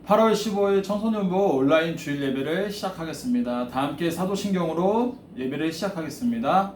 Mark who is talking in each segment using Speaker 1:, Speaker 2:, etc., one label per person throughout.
Speaker 1: 8월 15일 청소년부 온라인 주일 예배를 시작하겠습니다. 다 함께 사도신경으로 예배를 시작하겠습니다.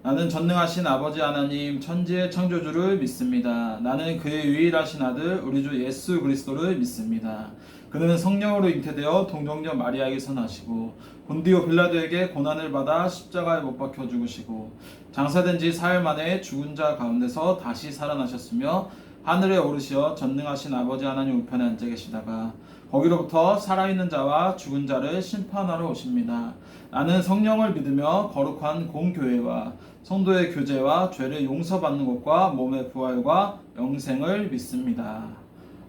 Speaker 1: 나는 전능하신 아버지 하나님 천지의 창조주를 믿습니다. 나는 그의 유일하신 아들 우리 주 예수 그리스도를 믿습니다. 그는 성령으로 잉태되어 동정녀 마리아에게서 나시고 본디오 빌라도에게 고난을 받아 십자가에 못 박혀 죽으시고 장사된 지 사흘 만에 죽은 자 가운데서 다시 살아나셨으며 하늘에 오르시어 전능하신 아버지 하나님 우편에 앉아 계시다가 거기로부터 살아있는 자와 죽은 자를 심판하러 오십니다. 나는 성령을 믿으며 거룩한 공교회와 성도의 교제와 죄를 용서받는 것과 몸의 부활과 영생을 믿습니다.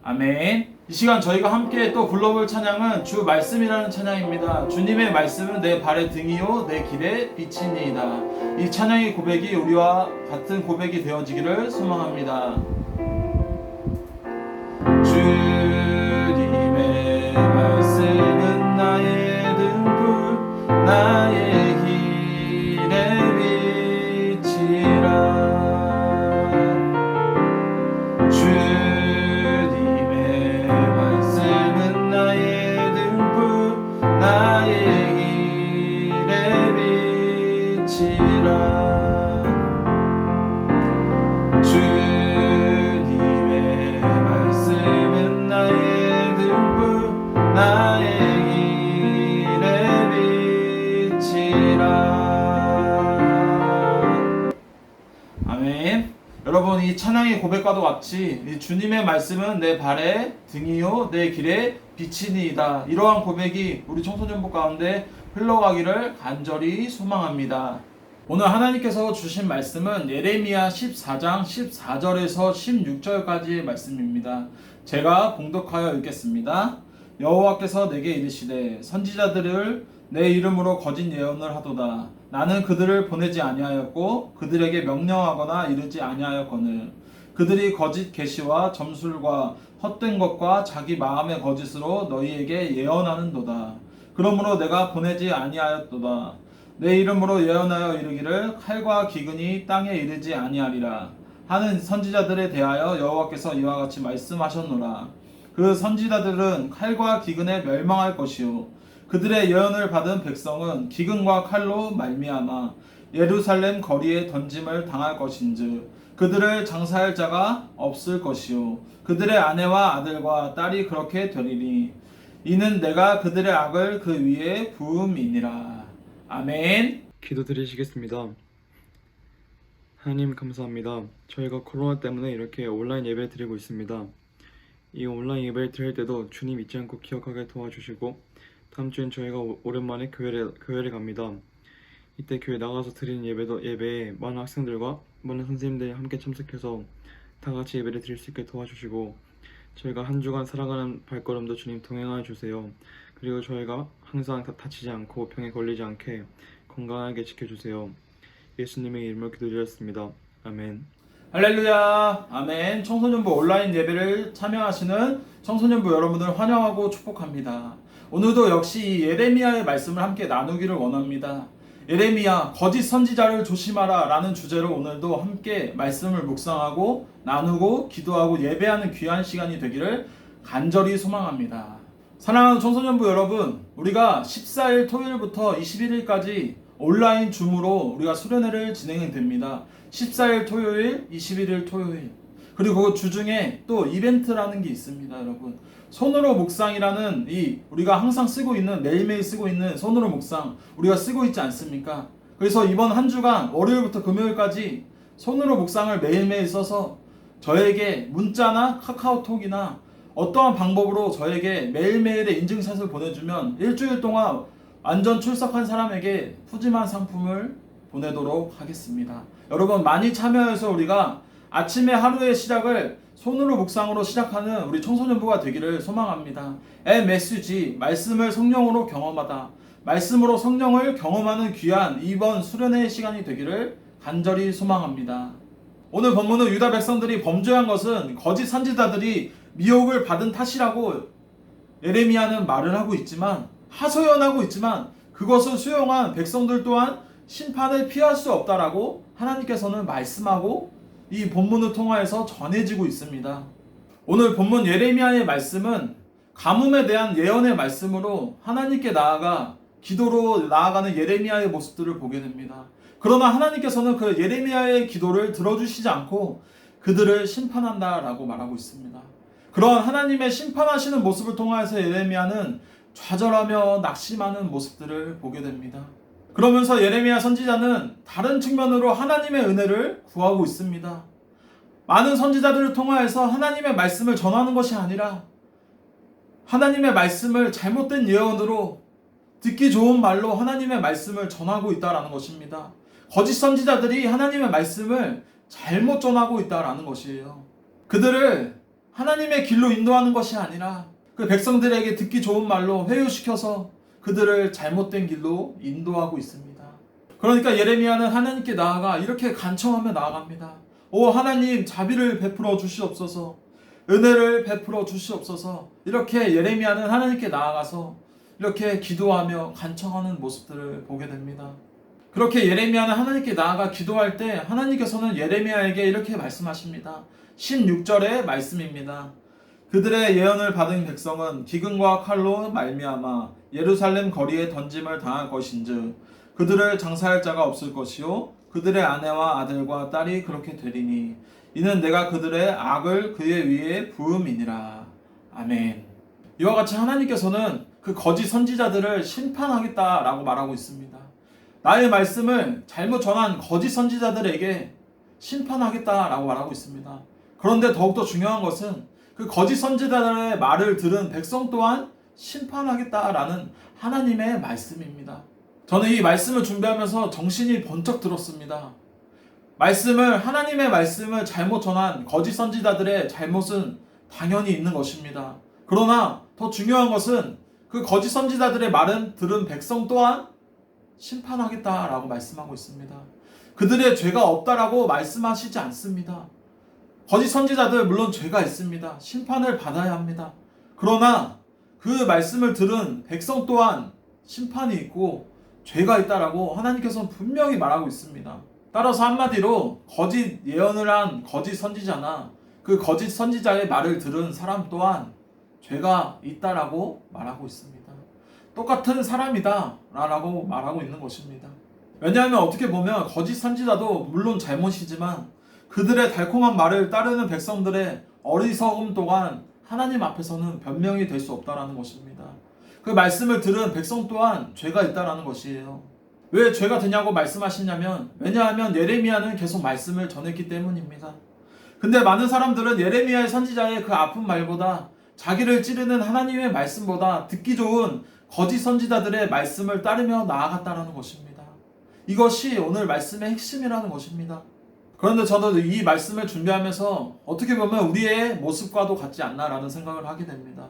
Speaker 1: 아멘. 이 시간 저희가 함께 또 불러볼 찬양은 주 말씀이라는 찬양입니다. 주님의 말씀은 내 발의 등이요 내 길의 빛이니이다. 이 찬양의 고백이 우리와 같은 고백이 되어지기를 소망합니다. 주님의 말씀은 나의 등불 나의 길의 빛이라. 주님의 말씀은 나의 등불 나의 길의 빛이라. 아멘. 여러분, 이 찬양의 고백과도 같이 이 주님의 말씀은 내 발의 등이요 내 길의 빛이니이다. 이러한 고백이 우리 청소년부 가운데 흘러가기를 간절히 소망합니다. 오늘 하나님께서 주신 말씀은 예레미야 14장 14절에서 16절까지의 말씀입니다. 제가 봉독하여 읽겠습니다. 여호와께서 내게 이르시되 선지자들을 내 이름으로 거짓 예언을 하도다. 나는 그들을 보내지 아니하였고 그들에게 명령하거나 이르지 아니하였거늘 그들이 거짓 계시와 점술과 헛된 것과 자기 마음의 거짓으로 너희에게 예언하는도다. 그러므로 내가 보내지 아니하였도다. 내 이름으로 예언하여 이르기를 칼과 기근이 땅에 이르지 아니하리라 하는 선지자들에 대하여 여호와께서 이와 같이 말씀하셨노라. 그 선지자들은 칼과 기근에 멸망할 것이요 그들의 예언을 받은 백성은 기근과 칼로 말미암아 예루살렘 거리에 던짐을 당할 것인즉 그들을 장사할 자가 없을 것이요 그들의 아내와 아들과 딸이 그렇게 되리니 이는 내가 그들의 악을 그 위에 부음이니라. 아멘.
Speaker 2: 기도드리시겠습니다. 하나님 감사합니다. 저희가 코로나 때문에 이렇게 온라인 예배를 드리고 있습니다. 이 온라인 예배를 드릴 때도 주님 잊지 않고 기억하게 도와주시고 다음 주엔 저희가 오랜만에 교회를 갑니다. 이때 교회 나가서 드리는 예배에 많은 학생들과 많은 선생님들이 함께 참석해서 다 같이 예배를 드릴 수 있게 도와주시고 저희가 한 주간 살아가는 발걸음도 주님 동행하여 주세요. 그리고 저희가 항상 다치지 않고 병에 걸리지 않게 건강하게 지켜주세요. 예수님의 이름으로 기도드렸습니다. 아멘.
Speaker 1: 할렐루야. 아멘. 청소년부 온라인 예배를 참여하시는 청소년부 여러분을 환영하고 축복합니다. 오늘도 역시 이 예레미야의 말씀을 함께 나누기를 원합니다. 예레미야 거짓 선지자를 조심하라 라는 주제로 오늘도 함께 말씀을 묵상하고 나누고 기도하고 예배하는 귀한 시간이 되기를 간절히 소망합니다. 사랑하는 청소년부 여러분, 우리가 14일 토요일부터 21일까지 온라인 줌으로 우리가 수련회를 진행됩니다. 14일 토요일, 21일 토요일. 그리고 그 주중에 또 이벤트라는 게 있습니다, 여러분. 손으로 묵상이라는 우리가 항상 쓰고 있는, 매일매일 쓰고 있는 손으로 묵상 우리가 쓰고 있지 않습니까? 그래서 이번 한 주간 월요일부터 금요일까지 손으로 묵상을 매일매일 써서 저에게 문자나 카카오톡이나 어떠한 방법으로 저에게 매일매일의 인증샷을 보내주면 일주일 동안 완전 출석한 사람에게 푸짐한 상품을 보내도록 하겠습니다. 여러분 많이 참여해서 우리가 아침에 하루의 시작을 손으로 묵상으로 시작하는 우리 청소년부가 되기를 소망합니다. MSG, 말씀을 성령으로 경험하다. 말씀으로 성령을 경험하는 귀한 이번 수련회의 시간이 되기를 간절히 소망합니다. 오늘 본문은 유다 백성들이 범죄한 것은 거짓 선지자들이 미혹을 받은 탓이라고 예레미야는 말을 하고 있지만 하소연하고 있지만 그것을 수용한 백성들 또한 심판을 피할 수 없다라고 하나님께서는 말씀하고 이 본문을 통하여서 전해지고 있습니다. 오늘 본문 예레미야의 말씀은 가뭄에 대한 예언의 말씀으로 하나님께 나아가 기도로 나아가는 예레미야의 모습들을 보게 됩니다. 그러나 하나님께서는 그 예레미야의 기도를 들어주시지 않고 그들을 심판한다라고 말하고 있습니다. 그런 하나님의 심판하시는 모습을 통해서 예레미야는 좌절하며 낙심하는 모습들을 보게 됩니다. 그러면서 예레미야 선지자는 다른 측면으로 하나님의 은혜를 구하고 있습니다. 많은 선지자들을 통하여서 하나님의 말씀을 전하는 것이 아니라 하나님의 말씀을 잘못된 예언으로 듣기 좋은 말로 하나님의 말씀을 전하고 있다라는 것입니다. 거짓 선지자들이 하나님의 말씀을 잘못 전하고 있다라는 것이에요. 그들을 하나님의 길로 인도하는 것이 아니라 그 백성들에게 듣기 좋은 말로 회유시켜서 그들을 잘못된 길로 인도하고 있습니다. 그러니까 예레미야는 하나님께 나아가 이렇게 간청하며 나아갑니다. 오 하나님, 자비를 베풀어 주시옵소서, 은혜를 베풀어 주시옵소서. 이렇게 예레미야는 하나님께 나아가서 이렇게 기도하며 간청하는 모습들을 보게 됩니다. 그렇게 예레미야는 하나님께 나아가 기도할 때 하나님께서는 예레미야에게 이렇게 말씀하십니다. 16절의 말씀입니다. 그들의 예언을 받은 백성은 기근과 칼로 말미암아 예루살렘 거리에 던짐을 당할 것인즉 그들을 장사할 자가 없을 것이요 그들의 아내와 아들과 딸이 그렇게 되리니 이는 내가 그들의 악을 그의 위에 부음이니라. 아멘. 이와 같이 하나님께서는 그 거짓 선지자들을 심판하겠다라고 말하고 있습니다. 나의 말씀을 잘못 전한 거짓 선지자들에게 심판하겠다라고 말하고 있습니다. 그런데 더욱더 중요한 것은 그 거짓 선지자들의 말을 들은 백성 또한 심판하겠다라는 하나님의 말씀입니다. 저는 이 말씀을 준비하면서 정신이 번쩍 들었습니다. 하나님의 말씀을 잘못 전한 거짓 선지자들의 잘못은 당연히 있는 것입니다. 그러나 더 중요한 것은 그 거짓 선지자들의 말은 들은 백성 또한 심판하겠다라고 말씀하고 있습니다. 그들의 죄가 없다라고 말씀하시지 않습니다. 거짓 선지자들 물론 죄가 있습니다. 심판을 받아야 합니다. 그러나 그 말씀을 들은 백성 또한 심판이 있고 죄가 있다라고 하나님께서는 분명히 말하고 있습니다. 따라서 한마디로 거짓 예언을 한 거짓 선지자나 그 거짓 선지자의 말을 들은 사람 또한 죄가 있다라고 말하고 있습니다. 똑같은 사람이다 라고 말하고 있는 것입니다. 왜냐하면 어떻게 보면 거짓 선지자도 물론 잘못이지만 그들의 달콤한 말을 따르는 백성들의 어리석음 또한 하나님 앞에서는 변명이 될 수 없다라는 것입니다. 그 말씀을 들은 백성 또한 죄가 있다라는 것이에요. 왜 죄가 되냐고 말씀하시냐면 왜냐하면 예레미야는 계속 말씀을 전했기 때문입니다. 근데 많은 사람들은 예레미야의 선지자의 그 아픈 말보다 자기를 찌르는 하나님의 말씀보다 듣기 좋은 거짓 선지자들의 말씀을 따르며 나아갔다라는 것입니다. 이것이 오늘 말씀의 핵심이라는 것입니다. 그런데 저도 이 말씀을 준비하면서 어떻게 보면 우리의 모습과도 같지 않나라는 생각을 하게 됩니다.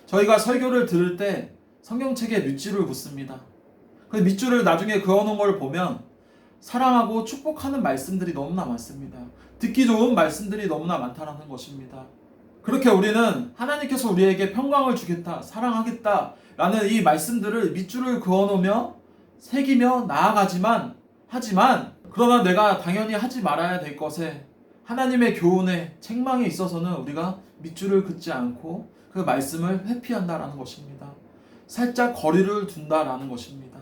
Speaker 1: 저희가 설교를 들을 때 성경책에 밑줄을 긋습니다. 그 밑줄을 나중에 그어놓은 걸 보면 사랑하고 축복하는 말씀들이 너무나 많습니다. 듣기 좋은 말씀들이 너무나 많다는 것입니다. 그렇게 우리는 하나님께서 우리에게 평강을 주겠다, 사랑하겠다 라는 이 말씀들을 밑줄을 그어놓으며 새기며 하지만 그러나 내가 당연히 하지 말아야 될 것에 하나님의 교훈에 책망에 있어서는 우리가 밑줄을 긋지 않고 그 말씀을 회피한다라는 것입니다. 살짝 거리를 둔다라는 것입니다.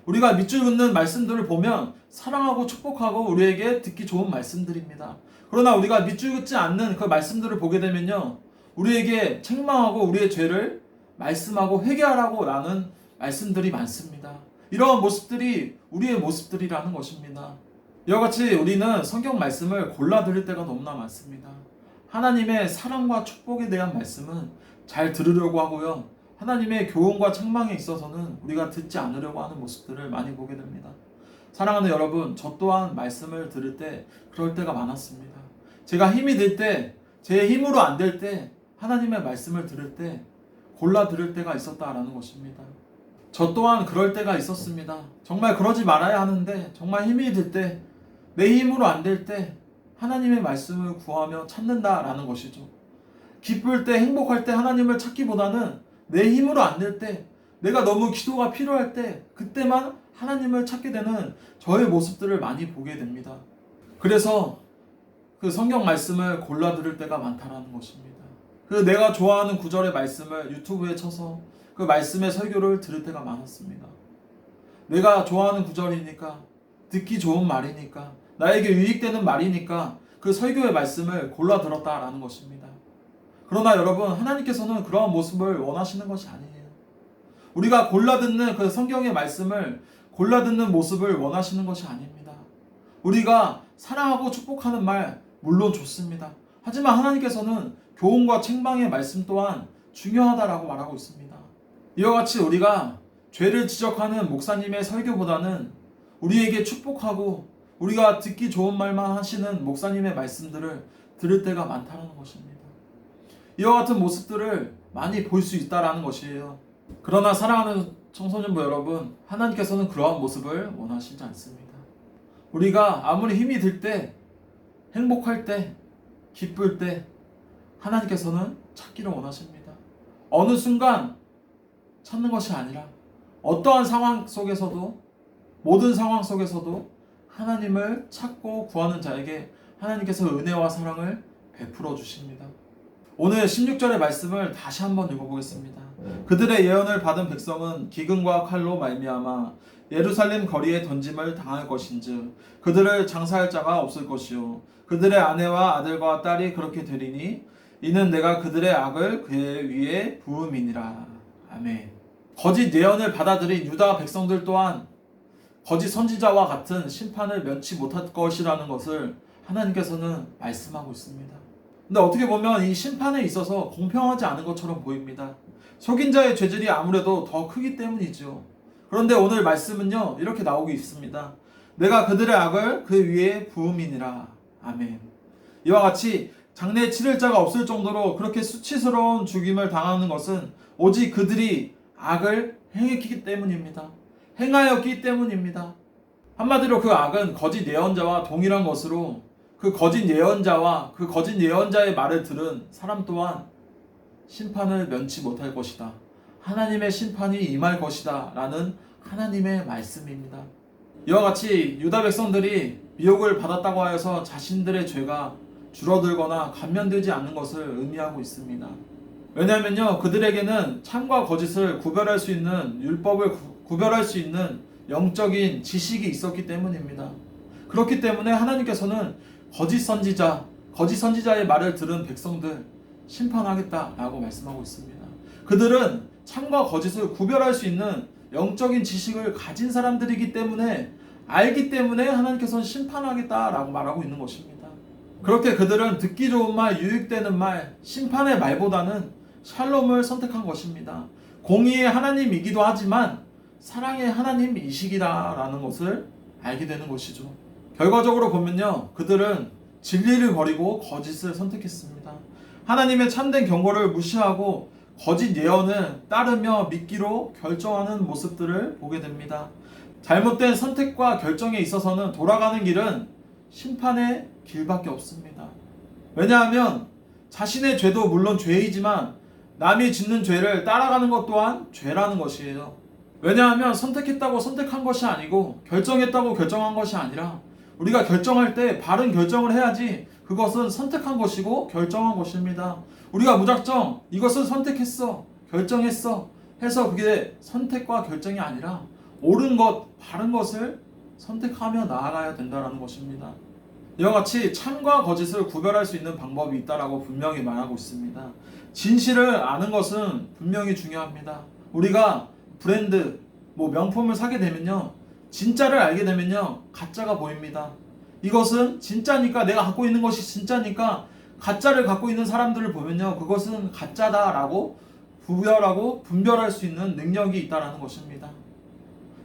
Speaker 1: 우리가 밑줄 긋는 말씀들을 보면 사랑하고 축복하고 우리에게 듣기 좋은 말씀들입니다. 그러나 우리가 밑줄 긋지 않는 그 말씀들을 보게 되면요, 우리에게 책망하고 우리의 죄를 말씀하고 회개하라고 라는 말씀들이 많습니다. 이러한 모습들이 우리의 모습들이라는 것입니다. 이와 같이 우리는 성경 말씀을 골라 들을 때가 너무나 많습니다. 하나님의 사랑과 축복에 대한 말씀은 잘 들으려고 하고요, 하나님의 교훈과 책망에 있어서는 우리가 듣지 않으려고 하는 모습들을 많이 보게 됩니다. 사랑하는 여러분, 저 또한 말씀을 들을 때 그럴 때가 많았습니다. 제가 힘이 들 때, 제 힘으로 안 될 때 하나님의 말씀을 들을 때 골라 들을 때가 있었다라는 것입니다. 저 또한 그럴 때가 있었습니다. 정말 그러지 말아야 하는데 정말 힘이 들 때, 내 힘으로 안 될 때 하나님의 말씀을 구하며 찾는다라는 것이죠. 기쁠 때, 행복할 때 하나님을 찾기보다는 내 힘으로 안 될 때, 내가 너무 기도가 필요할 때 그때만 하나님을 찾게 되는 저의 모습들을 많이 보게 됩니다. 그래서 그 성경 말씀을 골라 들을 때가 많다라는 것입니다. 그 내가 좋아하는 구절의 말씀을 유튜브에 쳐서 그 말씀의 설교를 들을 때가 많았습니다. 내가 좋아하는 구절이니까, 듣기 좋은 말이니까, 나에게 유익되는 말이니까 그 설교의 말씀을 골라 들었다라는 것입니다. 그러나 여러분, 하나님께서는 그러한 모습을 원하시는 것이 아니에요. 우리가 골라 듣는 그 성경의 말씀을 골라 듣는 모습을 원하시는 것이 아닙니다. 우리가 사랑하고 축복하는 말 물론 좋습니다. 하지만 하나님께서는 교훈과 책망의 말씀 또한 중요하다라고 말하고 있습니다. 이와 같이 우리가 죄를 지적하는 목사님의 설교보다는 우리에게 축복하고 우리가 듣기 좋은 말만 하시는 목사님의 말씀들을 들을 때가 많다는 것입니다. 이와 같은 모습들을 많이 볼 수 있다라는 것이에요. 그러나 사랑하는 청소년부 여러분, 하나님께서는 그러한 모습을 원하시지 않습니다. 우리가 아무리 힘이 들 때, 행복할 때, 기쁠 때 하나님께서는 찾기를 원하십니다. 어느 순간 찾는 것이 아니라 어떠한 상황 속에서도, 모든 상황 속에서도 하나님을 찾고 구하는 자에게 하나님께서 은혜와 사랑을 베풀어 주십니다. 오늘 16절의 말씀을 다시 한번 읽어보겠습니다. 그들의 예언을 받은 백성은 기근과 칼로 말미암아 예루살렘 거리에 던짐을 당할 것인즉 그들을 장사할 자가 없을 것이요 그들의 아내와 아들과 딸이 그렇게 되리니 이는 내가 그들의 악을 그의 위에 부음이니라. 아멘. 거짓 예언을 받아들인 유다 백성들 또한 거짓 선지자와 같은 심판을 면치 못할 것이라는 것을 하나님께서는 말씀하고 있습니다. 근데 어떻게 보면 이 심판에 있어서 공평하지 않은 것처럼 보입니다. 속인 자의 죄질이 아무래도 더 크기 때문이죠. 그런데 오늘 말씀은요, 이렇게 나오고 있습니다. 내가 그들의 악을 그 위에 부음이니라. 아멘. 이와 같이 장래에 치를 자가 없을 정도로 그렇게 수치스러운 죽임을 당하는 것은 오직 그들이 악을 행했기 때문입니다. 행하였기 때문입니다. 한마디로 그 악은 거짓 예언자와 동일한 것으로 그 거짓 예언자와 그 거짓 예언자의 말을 들은 사람 또한 심판을 면치 못할 것이다. 하나님의 심판이 임할 것이다. 라는 하나님의 말씀입니다. 이와 같이 유다 백성들이 미혹을 받았다고 하여서 자신들의 죄가 줄어들거나 감면되지 않는 것을 의미하고 있습니다. 왜냐하면요, 그들에게는 참과 거짓을 구별할 수 있는 율법을 구별할 수 있는 영적인 지식이 있었기 때문입니다. 그렇기 때문에 하나님께서는 거짓 선지자의 말을 들은 백성들 심판하겠다라고 말씀하고 있습니다. 그들은 참과 거짓을 구별할 수 있는 영적인 지식을 가진 사람들이기 때문에 알기 때문에 하나님께서는 심판하겠다라고 말하고 있는 것입니다. 그렇게 그들은 듣기 좋은 말, 유익되는 말, 심판의 말보다는 샬롬을 선택한 것입니다. 공의의 하나님이기도 하지만 사랑의 하나님이시기다라는 것을 알게 되는 것이죠. 결과적으로 보면요, 그들은 진리를 버리고 거짓을 선택했습니다. 하나님의 참된 경고를 무시하고 거짓 예언을 따르며 믿기로 결정하는 모습들을 보게 됩니다. 잘못된 선택과 결정에 있어서는 돌아가는 길은 심판의 길밖에 없습니다. 왜냐하면 자신의 죄도 물론 죄이지만 남이 짓는 죄를 따라가는 것 또한 죄라는 것이에요. 왜냐하면 선택했다고 선택한 것이 아니고 결정했다고 결정한 것이 아니라 우리가 결정할 때 바른 결정을 해야지 그것은 선택한 것이고 결정한 것입니다. 우리가 무작정 이것을 선택했어, 결정했어 해서 그게 선택과 결정이 아니라 옳은 것, 바른 것을 선택하며 나아가야 된다는 것입니다. 이와 같이 참과 거짓을 구별할 수 있는 방법이 있다라고 분명히 말하고 있습니다. 진실을 아는 것은 분명히 중요합니다. 우리가 브랜드, 명품을 사게 되면요, 진짜를 알게 되면요, 가짜가 보입니다. 이것은 진짜니까, 내가 갖고 있는 것이 진짜니까 가짜를 갖고 있는 사람들을 보면요, 그것은 가짜다라고 구별하고 분별할 수 있는 능력이 있다라는 것입니다.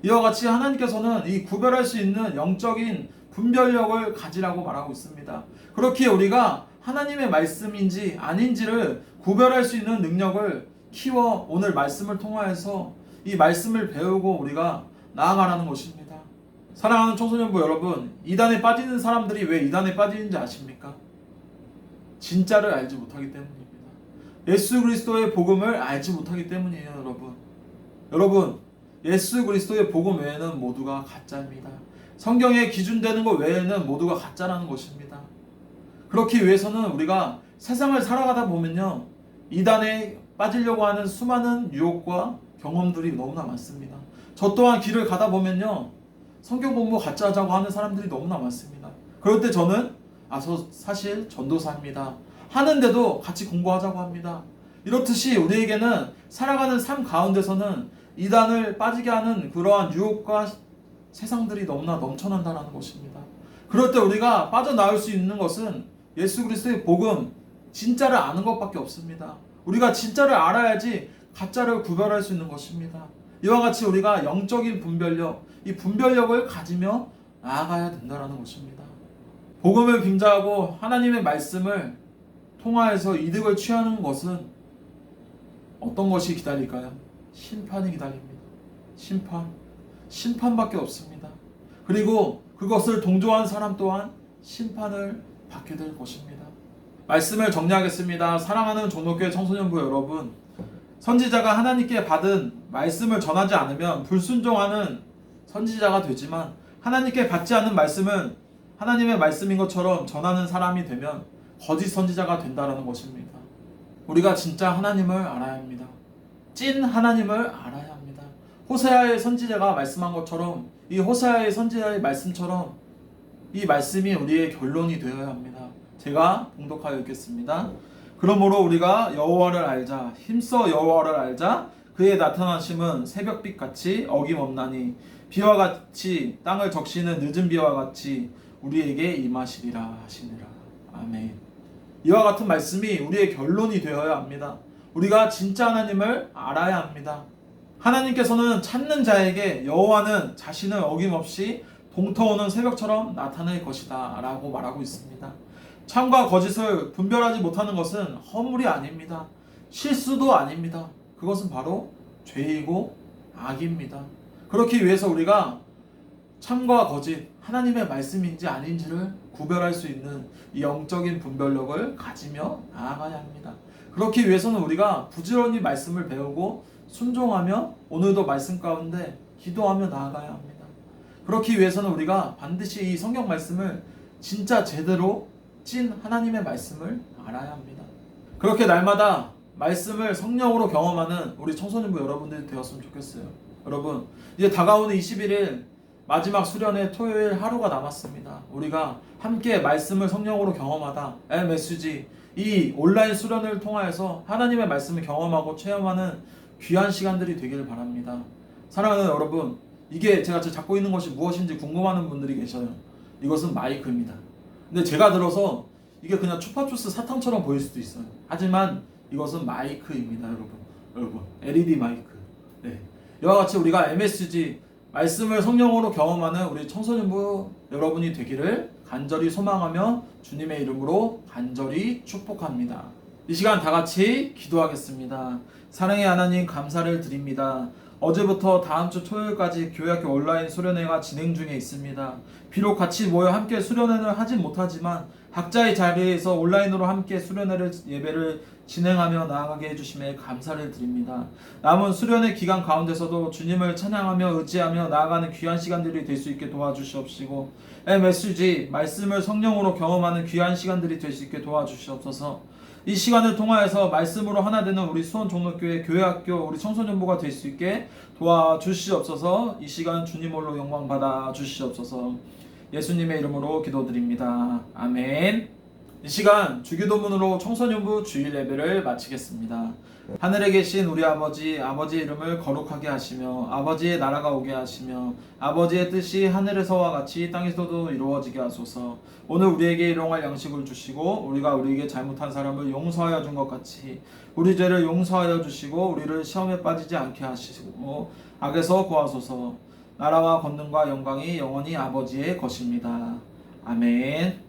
Speaker 1: 이와 같이 하나님께서는 이 구별할 수 있는 영적인 분별력을 가지라고 말하고 있습니다. 그렇기에 우리가 하나님의 말씀인지 아닌지를 구별할 수 있는 능력을 키워 오늘 말씀을 통하여서 이 말씀을 배우고 우리가 나아가라는 것입니다. 사랑하는 청소년부 여러분, 이단에 빠지는 사람들이 왜 이단에 빠지는지 아십니까? 진짜를 알지 못하기 때문입니다. 예수 그리스도의 복음을 알지 못하기 때문이에요. 여러분, 예수 그리스도의 복음 외에는 모두가 가짜입니다. 성경에 기준되는 것 외에는 모두가 가짜라는 것입니다. 그렇기 위해서는 우리가 세상을 살아가다 보면요, 이단에 빠지려고 하는 수많은 유혹과 경험들이 너무나 많습니다. 저 또한 길을 가다 보면요, 성경 공부 같이 하자고 하는 사람들이 너무나 많습니다. 그럴 때 저는 저 사실 전도사입니다 하는데도 같이 공부하자고 합니다. 이렇듯이 우리에게는 살아가는 삶 가운데서는 이단을 빠지게 하는 그러한 유혹과 세상들이 너무나 넘쳐난다는 것입니다. 그럴 때 우리가 빠져나올 수 있는 것은 예수 그리스도의 복음, 진짜를 아는 것밖에 없습니다. 우리가 진짜를 알아야지 가짜를 구별할 수 있는 것입니다. 이와 같이 우리가 영적인 분별력, 이 분별력을 가지며 나아가야 된다는 것입니다. 복음을 빙자하고 하나님의 말씀을 통하여서 이득을 취하는 것은 어떤 것이 기다릴까요? 심판이 기다립니다. 심판밖에 없습니다. 그리고 그것을 동조한 사람 또한 심판을 받게 될 것입니다. 말씀을 정리하겠습니다. 사랑하는 종로교회 청소년부 여러분, 선지자가 하나님께 받은 말씀을 전하지 않으면 불순종하는 선지자가 되지만, 하나님께 받지 않는 말씀은 하나님의 말씀인 것처럼 전하는 사람이 되면 거짓 선지자가 된다는 것입니다. 우리가 진짜 하나님을 알아야 합니다. 찐 하나님을 알아야 합니다. 호세아의 선지자가 말씀한 것처럼, 이 호세아의 선지자의 말씀처럼 이 말씀이 우리의 결론이 되어야 합니다. 제가 봉독하여 읽겠습니다. 그러므로 우리가 여호와를 알자, 힘써 여호와를 알자. 그의 나타나심은 새벽빛 같이 어김없나니 비와 같이 땅을 적시는 늦은 비와 같이 우리에게 임하시리라 하시니라. 아멘. 이와 같은 말씀이 우리의 결론이 되어야 합니다. 우리가 진짜 하나님을 알아야 합니다. 하나님께서는 찾는 자에게 여호와는 자신을 어김없이 동터오는 새벽처럼 나타낼 것이다 라고 말하고 있습니다. 참과 거짓을 분별하지 못하는 것은 허물이 아닙니다. 실수도 아닙니다. 그것은 바로 죄이고 악입니다. 그렇기 위해서 우리가 참과 거짓, 하나님의 말씀인지 아닌지를 구별할 수 있는 이 영적인 분별력을 가지며 나아가야 합니다. 그렇기 위해서는 우리가 부지런히 말씀을 배우고 순종하며 오늘도 말씀 가운데 기도하며 나아가야 합니다. 그렇기 위해서는 우리가 반드시 이 성경 말씀을 진짜 제대로 찐 하나님의 말씀을 알아야 합니다. 그렇게 날마다 말씀을 성령으로 경험하는 우리 청소년부 여러분들이 되었으면 좋겠어요. 여러분, 이제 다가오는 21일 마지막 수련회 토요일 하루가 남았습니다. 우리가 함께 말씀을 성령으로 경험하다 MSG 이 온라인 수련을 통하여서 하나님의 말씀을 경험하고 체험하는 귀한 시간들이 되기를 바랍니다. 사랑하는 여러분, 이게 제가 잡고 있는 것이 무엇인지 궁금하는 분들이 계셔요. 이것은 마이크입니다. 근데 제가 들어서 이게 그냥 추파추스 사탕처럼 보일 수도 있어요. 하지만 이것은 마이크입니다, 여러분. LED 마이크. 네. 이와 같이 우리가 MSG 말씀을 성령으로 경험하는 우리 청소년부 여러분이 되기를 간절히 소망하며 주님의 이름으로 간절히 축복합니다. 이 시간 다 같이 기도하겠습니다. 사랑의 하나님, 감사를 드립니다. 어제부터 다음 주 토요일까지 교회학교 온라인 수련회가 진행 중에 있습니다. 비록 같이 모여 함께 수련회를 하진 못하지만 각자의 자리에서 온라인으로 함께 수련회를 예배를 진행하며 나아가게 해주심에 감사를 드립니다. 남은 수련회 기간 가운데서도 주님을 찬양하며 의지하며 나아가는 귀한 시간들이 될 수 있게 도와주시옵시고, MSG 말씀을 성령으로 경험하는 귀한 시간들이 될 수 있게 도와주시옵소서. 이 시간을 통하여서 말씀으로 하나 되는 우리 수원 종로교회 교회학교 우리 청소년부가 될 수 있게 도와주시옵소서. 이 시간 주님 홀로 영광 받아 주시옵소서. 예수님의 이름으로 기도드립니다. 아멘. 이 시간 주기도문으로 청소년부 주일 예배를 마치겠습니다. 하늘에 계신 우리 아버지의 이름을 거룩하게 하시며 아버지의 나라가 오게 하시며 아버지의 뜻이 하늘에서와 같이 땅에서도 이루어지게 하소서. 오늘 우리에게 일용할 양식을 주시고 우리가 우리에게 잘못한 사람을 용서하여 준 것 같이 우리 죄를 용서하여 주시고 우리를 시험에 빠지지 않게 하시고 악에서 구하소서. 나라와 권능과 영광이 영원히 아버지의 것입니다. 아멘.